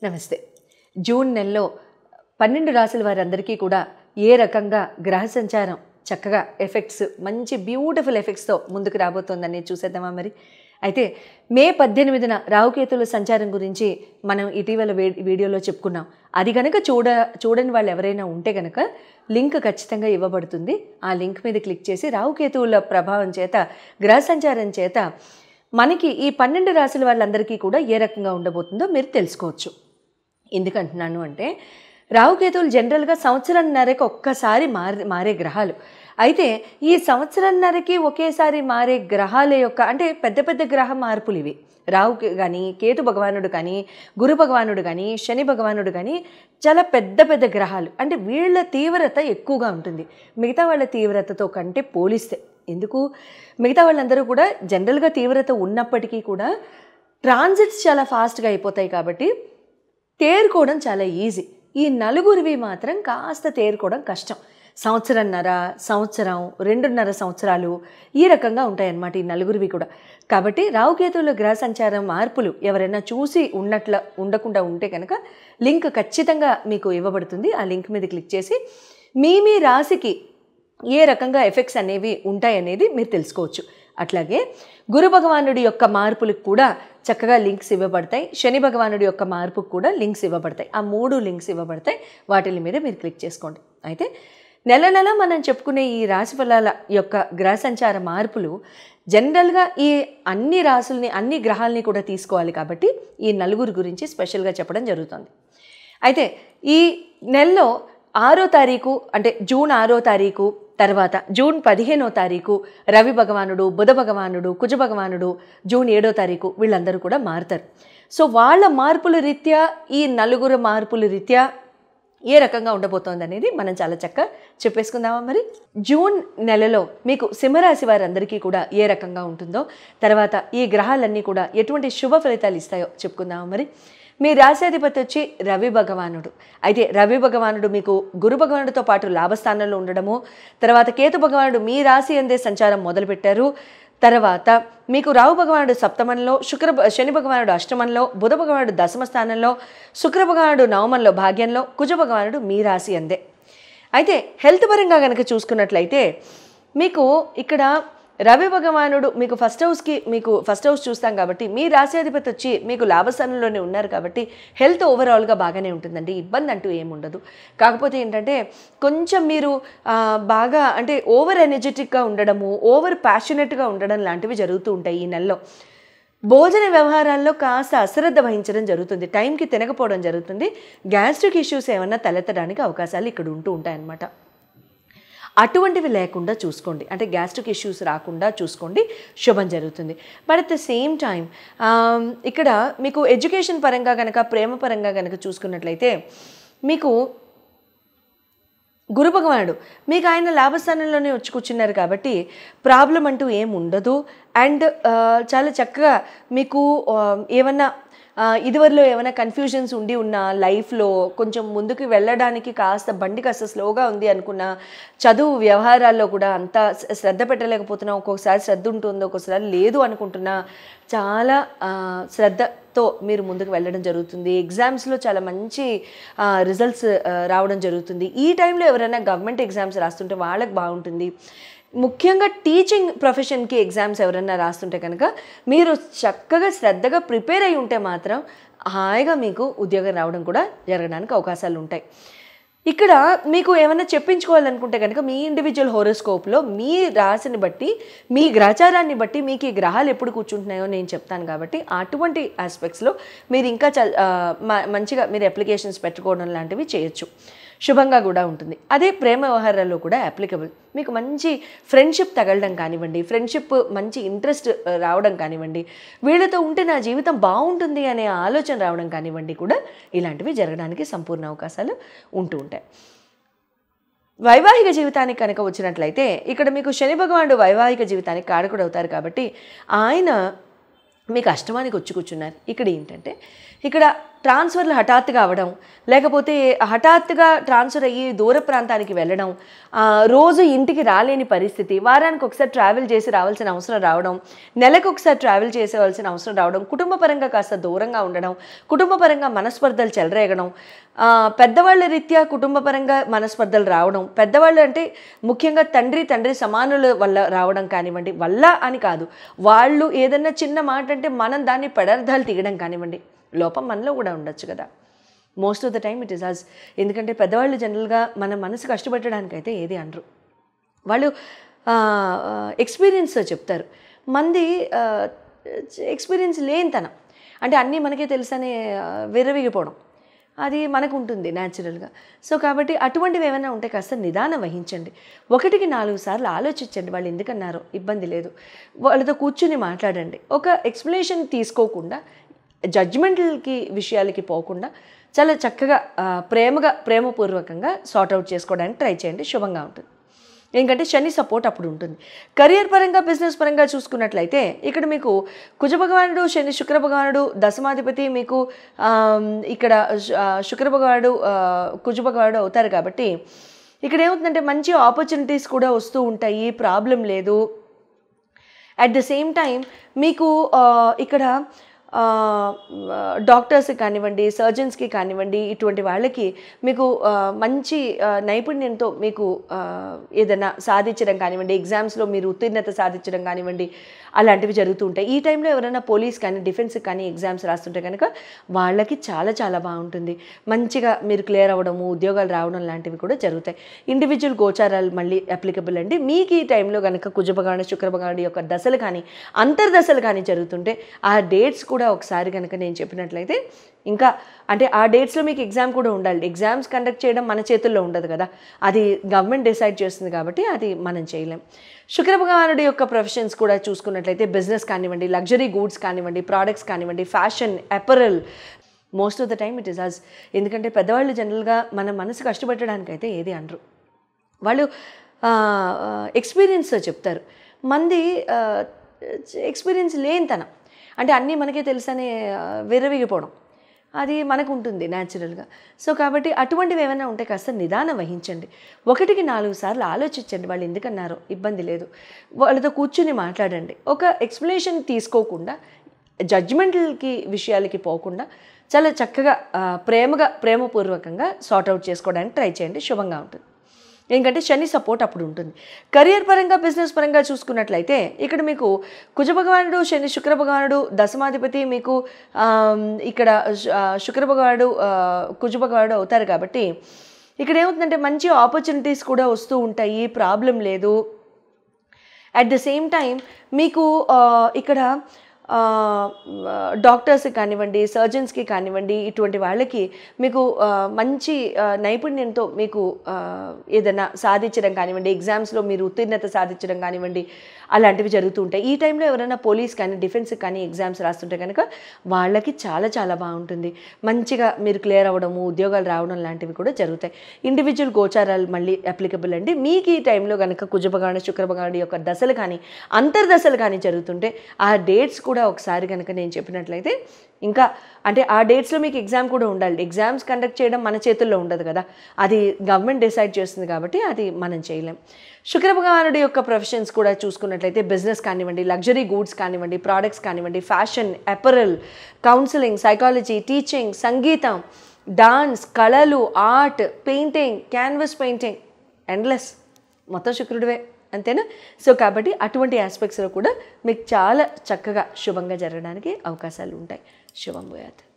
నమస్తే. జూన్ నెలలో 12 రాశుల వారందరికీ కూడా ఏ రకంగా గ్రహ సంచారం చక్కగా ఎఫెక్ట్స్ మంచి బ్యూటిఫుల్ ఎఫెక్ట్స్తో ముందుకు రాబోతోందని చూసేద్దామా మరి. అయితే మే 18న రాహుకేతుల సంచారం గురించి మనం ఇటీవల వీడియోలో చెప్పుకున్నాం. అది కనుక చూడని వాళ్ళు ఎవరైనా ఉంటే కనుక లింక్ ఖచ్చితంగా ఇవ్వబడుతుంది. ఆ లింక్ మీద క్లిక్ చేసి రాహుకేతువుల ప్రభావం చేత గ్రహ సంచారం చేత మనకి ఈ 12 రాశుల వాళ్ళందరికీ కూడా ఏ రకంగా ఉండబోతుందో మీరు తెలుసుకోవచ్చు. ఎందుకంటున్నాను అంటే రాహుకేతువులు జనరల్గా సంవత్సరంన్నరకి ఒక్కసారి మారే గ్రహాలు. అయితే ఈ సంవత్సరంన్నరకి ఒకేసారి మారే గ్రహాల యొక్క అంటే పెద్ద పెద్ద గ్రహ మార్పులు ఇవి. రాహుకి కానీ, కేతు భగవానుడు కానీ, గురు భగవానుడు కానీ, శని భగవానుడు కానీ చాలా పెద్ద పెద్ద గ్రహాలు. అంటే వీళ్ళ తీవ్రత ఎక్కువగా ఉంటుంది మిగతా వాళ్ళ తీవ్రతతో కంటే పోలిస్తే. ఎందుకు? మిగతా వాళ్ళందరూ కూడా జనరల్గా తీవ్రత ఉన్నప్పటికీ కూడా ట్రాన్సిట్స్ చాలా ఫాస్ట్గా అయిపోతాయి కాబట్టి తేరుకోవడం చాలా ఈజీ. ఈ నలుగురివి మాత్రం కాస్త తేరుకోవడం కష్టం. సంవత్సరంన్నర, సంవత్సరం, 2.5 సంవత్సరాలు ఈ రకంగా ఉంటాయన్నమాట ఈ నలుగురివి కూడా. కాబట్టి రాహుకేతువుల గ్రహ సంచారం మార్పులు ఎవరైనా చూసి ఉండకుండా ఉంటే కనుక లింక్ ఖచ్చితంగా మీకు ఇవ్వబడుతుంది. ఆ లింక్ మీద క్లిక్ చేసి మీ రాశికి ఏ రకంగా ఎఫెక్ట్స్ అనేవి ఉంటాయనేది మీరు తెలుసుకోవచ్చు. అట్లాగే గురు భగవానుడి యొక్క మార్పులకు కూడా చక్కగా లింక్స్ ఇవ్వబడతాయి. శని భగవానుడి యొక్క మార్పుకు కూడా లింక్స్ ఇవ్వబడతాయి. ఆ 3 లింక్స్ ఇవ్వబడతాయి. వాటి మీద మీరు క్లిక్ చేసుకోండి. అయితే నెల మనం చెప్పుకునే ఈ రాశి ఫలాల యొక్క గ్రహ సంచార మార్పులు జనరల్గా ఈ అన్ని రాశుల్ని అన్ని గ్రహాలని కూడా తీసుకోవాలి కాబట్టి ఈ నలుగురు గురించి స్పెషల్గా చెప్పడం జరుగుతుంది. అయితే ఈ నెలలో 6వ తారీఖు అంటే జూన్ 6వ తారీఖు తర్వాత జూన్ 15వ తారీఖు రవి భగవానుడు, బుధ భగవానుడు, కుజ భగవానుడు, జూన్ 7వ తారీఖు వీళ్ళందరూ కూడా మారుతారు. సో వాళ్ళ మార్పుల రీత్యా ఈ నలుగురు మార్పుల రీత్యా ఏ రకంగా ఉండబోతోంది అనేది మనం చాలా చక్కగా చెప్పేసుకుందామా మరి. జూన్ నెలలో మీకు సింహరాశి వారందరికీ కూడా ఏ రకంగా ఉంటుందో, తర్వాత ఈ గ్రహాలన్నీ కూడా ఎటువంటి శుభ ఫలితాలు ఇస్తాయో చెప్పుకుందామా మరి. మీ రాశాధిపతి వచ్చి రవి భగవానుడు. అయితే రవి భగవానుడు మీకు గురు భగవానుడితో పాటు లాభస్థానంలో ఉండడము, తర్వాత కేతు భగవానుడు మీ రాశి అందే సంచారం మొదలుపెట్టారు. తర్వాత మీకు రాహు భగవానుడు సప్తమంలో, శని భగవానుడు అష్టమంలో, బుధ భగవానుడు దశమ స్థానంలో, శుక్ర భగవానుడు నవమంలో భాగ్యంలో, కుజ భగవానుడు మీ రాశి అందే. అయితే హెల్త్ పరంగా కనుక చూసుకున్నట్లయితే మీకు ఇక్కడ రవి భగవానుడు మీకు ఫస్ట్ హౌస్ చూస్తాం కాబట్టి మీ రాశ్యాధిపతి వచ్చి మీకు లాభస్థానంలోనే ఉన్నారు కాబట్టి హెల్త్ ఓవరాల్గా బాగానే ఉంటుందండి. ఇబ్బంది అంటూ ఏముండదు. కాకపోతే ఏంటంటే కొంచెం మీరు బాగా అంటే ఓవర్ ఎనర్జెటిక్గా ఉండడము, ఓవర్ ప్యాషనెట్గా ఉండడం లాంటివి జరుగుతూ ఉంటాయి ఈ నెలలో. భోజన వ్యవహారాల్లో కాస్త అశ్రద్ధ వహించడం జరుగుతుంది, టైంకి తినకపోవడం జరుగుతుంది. గ్యాస్ట్రిక్ ఇష్యూస్ ఏమన్నా తలెత్తడానికి అవకాశాలు ఇక్కడ ఉంటూ ఉంటాయన్నమాట. అటువంటివి లేకుండా చూసుకోండి, అంటే గ్యాస్ట్రిక్ ఇష్యూస్ రాకుండా చూసుకోండి, శుభం జరుగుతుంది. But at the same time ఇక్కడ మీకు ఎడ్యుకేషన్ పరంగా కనుక, ప్రేమ పరంగా కనుక చూసుకున్నట్లయితే మీకు గురు భగవానుడు మీకు ఆయన లాభస్థానంలోనే వచ్చి కూర్చున్నారు కాబట్టి ప్రాబ్లం అంటూ ఏం ఉండదు. అండ్ చాలా చక్కగా మీకు ఏమన్నా ఇదివరలో ఏమైనా కన్ఫ్యూజన్స్ ఉన్న లైఫ్లో కొంచెం ముందుకు వెళ్ళడానికి బండి కాస్త స్లోగా ఉంది అనుకున్న, చదువు వ్యవహారాల్లో కూడా అంత శ్రద్ధ పెట్టలేకపోతున్నా, ఒక్కొక్కసారి శ్రద్ధ ఉంటుంది, ఒక్కొక్కసారి లేదు అనుకుంటున్నా, చాలా శ్రద్ధతో మీరు ముందుకు వెళ్ళడం జరుగుతుంది. ఎగ్జామ్స్లో చాలా మంచి రిజల్ట్స్ రావడం జరుగుతుంది. ఈ టైంలో ఎవరైనా గవర్నమెంట్ ఎగ్జామ్స్ రాస్తుంటే వాళ్ళకి బాగుంటుంది. ముఖ్యంగా టీచింగ్ ప్రొఫెషన్కి ఎగ్జామ్స్ ఎవరైనా రాస్తుంటే కనుక మీరు చక్కగా శ్రద్ధగా ప్రిపేర్ అయి ఉంటే మాత్రం హాయిగా మీకు ఉద్యోగం రావడం కూడా జరగడానికి అవకాశాలు ఉంటాయి. ఇక్కడ మీకు ఏమైనా చెప్పించుకోవాలనుకుంటే కనుక మీ ఇండివిజువల్ హోరోస్కోప్లో మీ రాశిని బట్టి, మీ గ్రహచారాన్ని బట్టి మీకు ఈ గ్రహాలు ఎప్పుడు కూర్చుంటున్నాయో నేను చెప్తాను కాబట్టి అటువంటి ఆస్పెక్ట్స్లో మీరు ఇంకా మంచిగా మీరు అప్లికేషన్స్ పెట్టుకోవడం లాంటివి చేయొచ్చు. శుభంగా కూడా ఉంటుంది. అదే ప్రేమ వ్యవహారాల్లో కూడా అప్లికబుల్. మీకు మంచి ఫ్రెండ్షిప్ తగలడం కానివ్వండి, ఫ్రెండ్షిప్ మంచి ఇంట్రెస్ట్ రావడం కానివ్వండి, వీళ్ళతో ఉంటే నా జీవితం బాగుంటుంది అనే ఆలోచన రావడం కానివ్వండి, కూడా ఇలాంటివి జరగడానికి సంపూర్ణ అవకాశాలు ఉంటూ ఉంటాయి. వైవాహిక జీవితానికి కనుక వచ్చినట్లయితే ఇక్కడ మీకు శని భగవానుడు వైవాహిక జీవితానికి కారకుడు అవుతారు కాబట్టి ఆయన మీకు అష్టమానికి వచ్చి కూర్చున్నారు. ఇక్కడ ఏంటంటే ఇక్కడ ట్రాన్స్ఫర్లు హఠాత్తుగా అవ్వడం, లేకపోతే హఠాత్తుగా ట్రాన్స్ఫర్ అయ్యి దూర ప్రాంతానికి వెళ్ళడం, రోజు ఇంటికి రాలేని పరిస్థితి, వారానికి ఒకసారి ట్రావెల్ చేసి రావాల్సిన అవసరం రావడం, నెలకు ఒకసారి ట్రావెల్ చేసేవలసిన అవసరం రావడం, కుటుంబ పరంగా కాస్త దూరంగా ఉండడం, కుటుంబ పరంగా మనస్పర్ధలు చెలరేగడం, పెద్దవాళ్ళ రీత్యా కుటుంబ పరంగా మనస్పర్ధలు రావడం, పెద్దవాళ్ళు అంటే ముఖ్యంగా తండ్రి సమానుల వల్ల రావడం కానివ్వండి, వల్ల అని కాదు, వాళ్ళు ఏదన్నా చిన్న మాట అంటే మనం దాన్ని పెడార్థాలు తీయడం కానివ్వండి, లోపం మనలో కూడా ఉండొచ్చు కదా. Most of the time it is us. ఎందుకంటే పెద్దవాళ్ళు జనరల్గా మన మనసు కష్టపెట్టడానికైతే ఏది అనరు, వాళ్ళు ఎక్స్పీరియన్స్తో చెప్తారు. మంది ఎక్స్పీరియన్స్ లేనితనం అంటే అన్నీ మనకే తెలుసనే విర్రవీగిపోవడం, అది మనకు ఉంటుంది న్యాచురల్గా. సో కాబట్టి అటువంటివి ఏమైనా ఉంటే కాస్త నిదానం వహించండి. 1-4 సార్లు ఆలోచించండి, వాళ్ళు ఎందుకన్నారో, ఇబ్బంది లేదు. వాళ్ళతో కూర్చుని మాట్లాడండి. ఒక ఎక్స్ప్లెనేషన్ తీసుకోకుండా, జడ్జిమెంటల్కి విషయాలకి పోకుండా చాలా చక్కగా ప్రేమపూర్వకంగా సార్ట్అవుట్ చేసుకోవడానికి ట్రై చేయండి. శుభంగా ఉంటుంది. ఎందుకంటే శని సపోర్ట్ అప్పుడు ఉంటుంది. కెరియర్ పరంగా, బిజినెస్ పరంగా చూసుకున్నట్లయితే ఇక్కడ మీకు కుజ భగవానుడు, శని శుక్ర భగవానుడు దశమాధిపతి మీకు ఇక్కడ శుక్ర భగవానుడు కుజ భగవానుడు అవుతారు. కాబట్టి ఇక్కడ ఏమవుతుందంటే మంచి ఆపర్చునిటీస్ కూడా వస్తూ ఉంటాయి, ప్రాబ్లం లేదు. అట్ ద సేమ్ టైం మీకు ఇక్కడ డాక్టర్స్కి కానివ్వండి, సర్జన్స్కి కానివ్వండి, ఇటువంటి వాళ్ళకి మీకు మంచి నైపుణ్యంతో మీకు ఏదైనా సాధించడం కానివ్వండి, ఎగ్జామ్స్లో మీరు ఉత్తీర్ణత సాధించడం కానివ్వండి, అలాంటివి జరుగుతూ ఉంటాయి. ఈ టైంలో ఎవరైనా పోలీస్ కానీ, డిఫెన్స్ కానీ ఎగ్జామ్స్ రాస్తుంటే కనుక వాళ్ళకి చాలా చాలా బాగుంటుంది. మంచిగా మీరు క్లియర్ అవ్వడము, ఉద్యోగాలు రావడం లాంటివి కూడా జరుగుతాయి. ఇండివిజువల్ గోచారాలు మళ్ళీ అప్లికబుల్ అండి. మీకు ఈ టైంలో కనుక కుజ భగవానుడు, శుక్ర భగవానుడు యొక్క దశలు కానీ, అంతర్దశలు కానీ జరుగుతుంటే ఆ డేట్స్ కూడా ఒకసారి కనుక నేను చెప్పినట్లయితే, ఇంకా అంటే ఆ డేట్స్లో మీకు ఎగ్జామ్ కూడా ఉండాలి. ఎగ్జామ్స్ కండక్ట్ చేయడం మన చేతుల్లో ఉండదు కదా, అది గవర్నమెంట్ డిసైడ్ చేస్తుంది. కాబట్టి అది మనం చేయలేం. శుక్ర భగవానుడి యొక్క ప్రొఫెషన్స్ కూడా చూసుకున్నట్లయితే బిజినెస్ కానివ్వండి, లగ్జరీ గూడ్స్ కానివ్వండి, ప్రోడక్ట్స్ కానివ్వండి, fashion, apparel, most of the time it is us. ఎందుకంటే పెద్దవాళ్ళు జనరల్గా మన మనసు కష్టపెట్టడానికైతే ఏది అనరు, వాళ్ళు ఎక్స్పీరియన్స్తో చెప్తారు. మంది ఎక్స్పీరియన్స్ లేనితనం అంటే అన్నీ మనకే తెలుసనే విర్రవీగిపోవడం, అది మనకు ఉంటుంది న్యాచురల్గా. సో కాబట్టి అటువంటివి ఏమైనా ఉంటే కాస్త నిదానం వహించండి. 1-4 సార్లు ఆలోచించండి, వాళ్ళు ఎందుకన్నారో, ఇబ్బంది లేదు. వాళ్ళతో కూర్చుని మాట్లాడండి. ఒక ఎక్స్ప్లెనేషన్ తీసుకోకుండా, జడ్జిమెంటల్కి విషయాలకి పోకుండా చాలా చక్కగా ప్రేమపూర్వకంగా సార్ట్అవుట్ చేసుకోవడానికి ట్రై చేయండి. శుభంగా ఉంటుంది. ఎందుకంటే శని సపోర్ట్ అప్పుడు ఉంటుంది. కెరియర్ పరంగా, బిజినెస్ పరంగా చూసుకున్నట్లయితే ఇక్కడ మీకు కుజ భగవానుడు, శని శుక్ర భగవానుడు దశమాధిపతి మీకు ఇక్కడ శుక్ర భగవానుడు కుజ భగవానుడు అవుతారు. కాబట్టి ఇక్కడ ఏమవుతుందంటే మంచి ఆపర్చునిటీస్ కూడా వస్తూ ఉంటాయి, ప్రాబ్లం లేదు. అట్ ద సేమ్ టైం మీకు ఇక్కడ డాక్టర్స్కి కానివ్వండి, సర్జన్స్కి కానివ్వండి, ఇటువంటి వాళ్ళకి మీకు మంచి నైపుణ్యంతో మీకు ఏదైనా సాధించడం కానివ్వండి, ఎగ్జామ్స్లో మీరు ఉత్తీర్ణత సాధించడం కానివ్వండి, అలాంటివి జరుగుతూ ఉంటాయి. ఈ టైంలో ఎవరైనా పోలీస్ కానీ, డిఫెన్స్ కానీ ఎగ్జామ్స్ రాస్తుంటే కనుక వాళ్ళకి చాలా చాలా బాగుంటుంది. మంచిగా మీరు క్లియర్ అవ్వడము, ఉద్యోగాలు రావడం లాంటివి కూడా జరుగుతాయి. ఇండివిజువల్ గోచారాలు మళ్ళీ అప్లికబుల్ అండి. మీకు ఈ టైంలో కనుక కుజ భగవానుడు, శుక్ర భగవానుడు యొక్క దశలు కానీ, అంతర్దశలు కానీ జరుగుతుంటే ఆ డేట్స్ కూడా ఒకసారి కనుక నేను చెప్పినట్లయితే, ఇంకా అంటే ఆ డేట్స్లో మీకు ఎగ్జామ్ కూడా ఉండాలి. ఎగ్జామ్స్ కండక్ట్ చేయడం మన చేతుల్లో ఉండదు కదా, అది గవర్నమెంట్ డిసైడ్ చేస్తుంది. కాబట్టి అది మనం చేయలేం. శుక్ర భగవానుడి యొక్క ప్రొఫెషన్స్ కూడా చూసుకున్నట్లయితే బిజినెస్ కానివ్వండి, లగ్జరీ గూడ్స్ కానివ్వండి, ప్రోడక్ట్స్ కానివ్వండి, fashion, apparel, counselling, psychology, teaching, సంగీతం, డాన్స్, కళలు, art, painting, canvas painting, endless, మొత్తం శుక్రుడివే, అంతేనా? సో కాబట్టి అటువంటి ఆస్పెక్ట్స్లో కూడా మీకు చాలా చక్కగా శుభంగా జరగడానికి అవకాశాలు ఉంటాయి. శుభం భూయాత్.